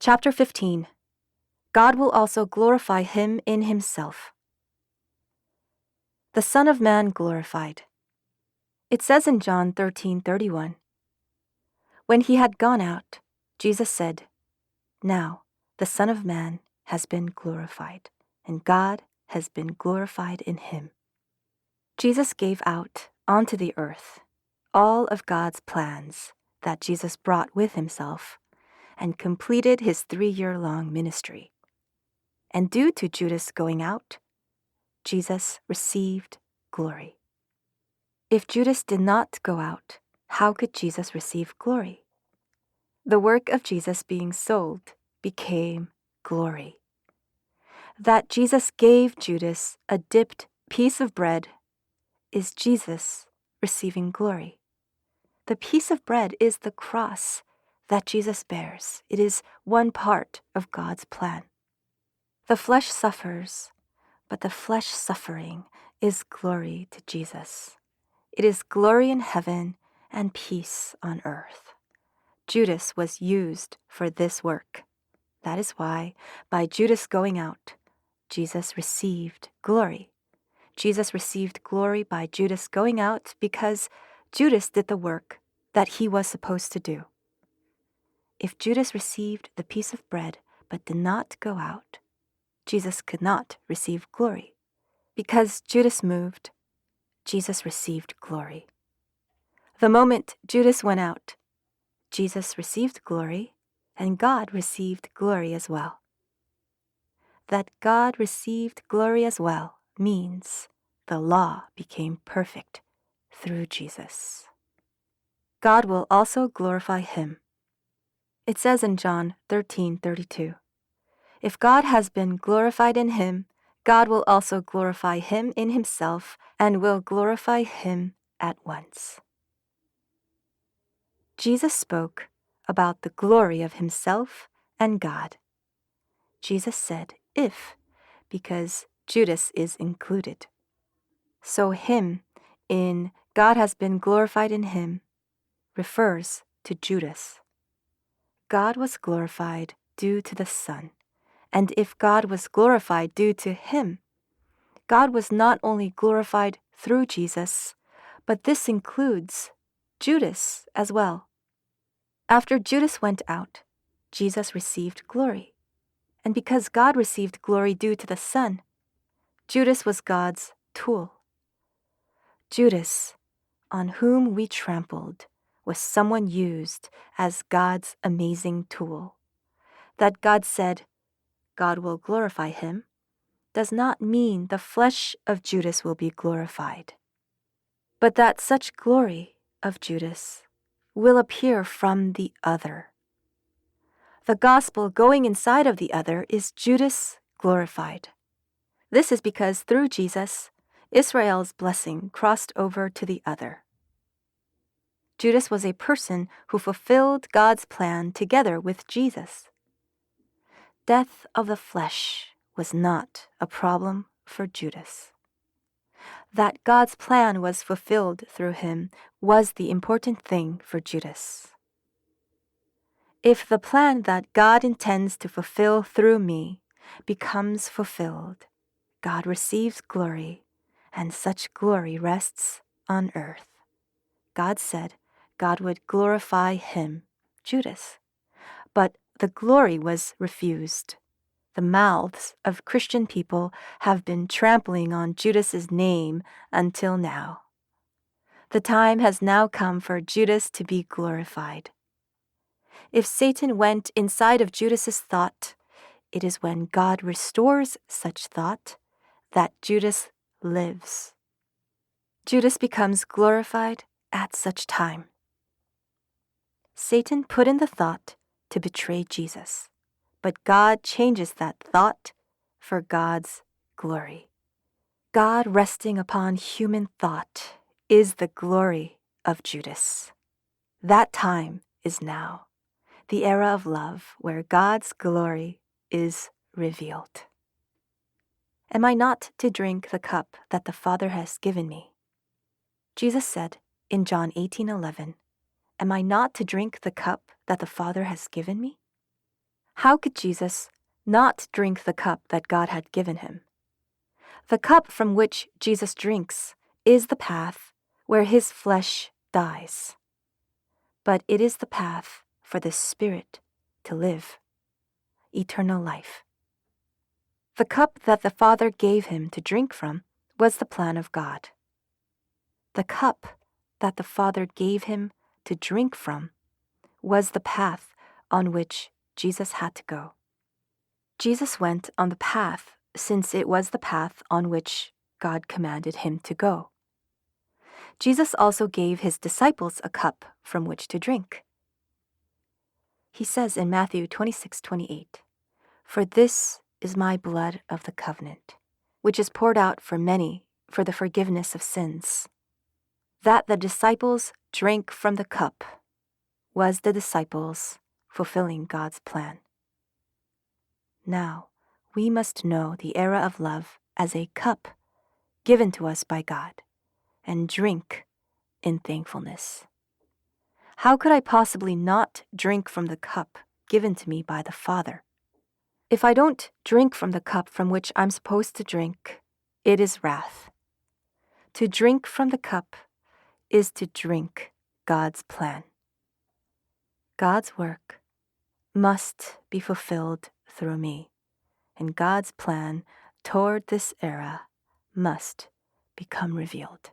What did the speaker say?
Chapter 15. God will also glorify him in himself. The Son of Man glorified. It says in John 13:31, "When he had gone out, Jesus said, 'Now the Son of Man has been glorified, and God has been glorified in him.'" Jesus gave out onto the earth all of God's plans that Jesus brought with himself and completed his 3-year-long ministry. And due to Judas going out, Jesus received glory. If Judas did not go out, how could Jesus receive glory? The work of Jesus being sold became glory. That Jesus gave Judas a dipped piece of bread is Jesus receiving glory. The piece of bread is the cross that Jesus bears. It is one part of God's plan. The flesh suffers, but the flesh suffering is glory to Jesus. It is glory in heaven and peace on earth. Judas was used for this work. That is why, by Judas going out, Jesus received glory. Jesus received glory by Judas going out because Judas did the work that he was supposed to do. If Judas received the piece of bread but did not go out, Jesus could not receive glory. Because Judas moved, Jesus received glory. The moment Judas went out, Jesus received glory, and God received glory as well. That God received glory as well means the law became perfect through Jesus. God will also glorify him. It says in John 13:32, "If God has been glorified in him, God will also glorify him in himself and will glorify him at once." Jesus spoke about the glory of himself and God. Jesus said, "if," because Judas is included. So him in "God has been glorified in him" refers to Judas. God was glorified due to the Son, and if God was glorified due to him, God was not only glorified through Jesus, but this includes Judas as well. After Judas went out, Jesus received glory. And because God received glory due to the Son, Judas was God's tool. Judas, on whom we trampled, was someone used as God's amazing tool. That God said, God will glorify him, does not mean the flesh of Judas will be glorified, but that such glory of Judas will appear from the other. The gospel going inside of the other is Judas glorified. This is because through Jesus, Israel's blessing crossed over to the other. Judas was a person who fulfilled God's plan together with Jesus. Death of the flesh was not a problem for Judas. That God's plan was fulfilled through him was the important thing for Judas. If the plan that God intends to fulfill through me becomes fulfilled, God receives glory, and such glory rests on earth. God said God would glorify him, Judas, but the glory was refused. The mouths of Christian people have been trampling on Judas's name until now. The time has now come for Judas to be glorified. If Satan went inside of Judas's thought, it is when God restores such thought that Judas lives. Judas becomes glorified at such time. Satan put in the thought to betray Jesus, but God changes that thought for God's glory. God resting upon human thought is the glory of Judas. That time is now, the era of love where God's glory is revealed. Am I not to drink the cup that the Father has given me? Jesus said in John 18:11, "Am I not to drink the cup that the Father has given me?" How could Jesus not drink the cup that God had given him? The cup from which Jesus drinks is the path where his flesh dies. But it is the path for the Spirit to live, eternal life. The cup that the Father gave him to drink from was the plan of God. The cup that the Father gave him to drink from was the path on which Jesus had to go. Jesus went on the path since it was the path on which God commanded him to go. Jesus also gave his disciples a cup from which to drink. He says in Matthew 26:28, "For this is my blood of the covenant, which is poured out for many for the forgiveness of sins." That the disciples drank from the cup was the disciples fulfilling God's plan. Now, we must know the era of love as a cup given to us by God and drink in thankfulness. How could I possibly not drink from the cup given to me by the Father? If I don't drink from the cup from which I'm supposed to drink, it is wrath. To drink from the cup is to drink God's plan. God's work must be fulfilled through me, and God's plan toward this era must become revealed.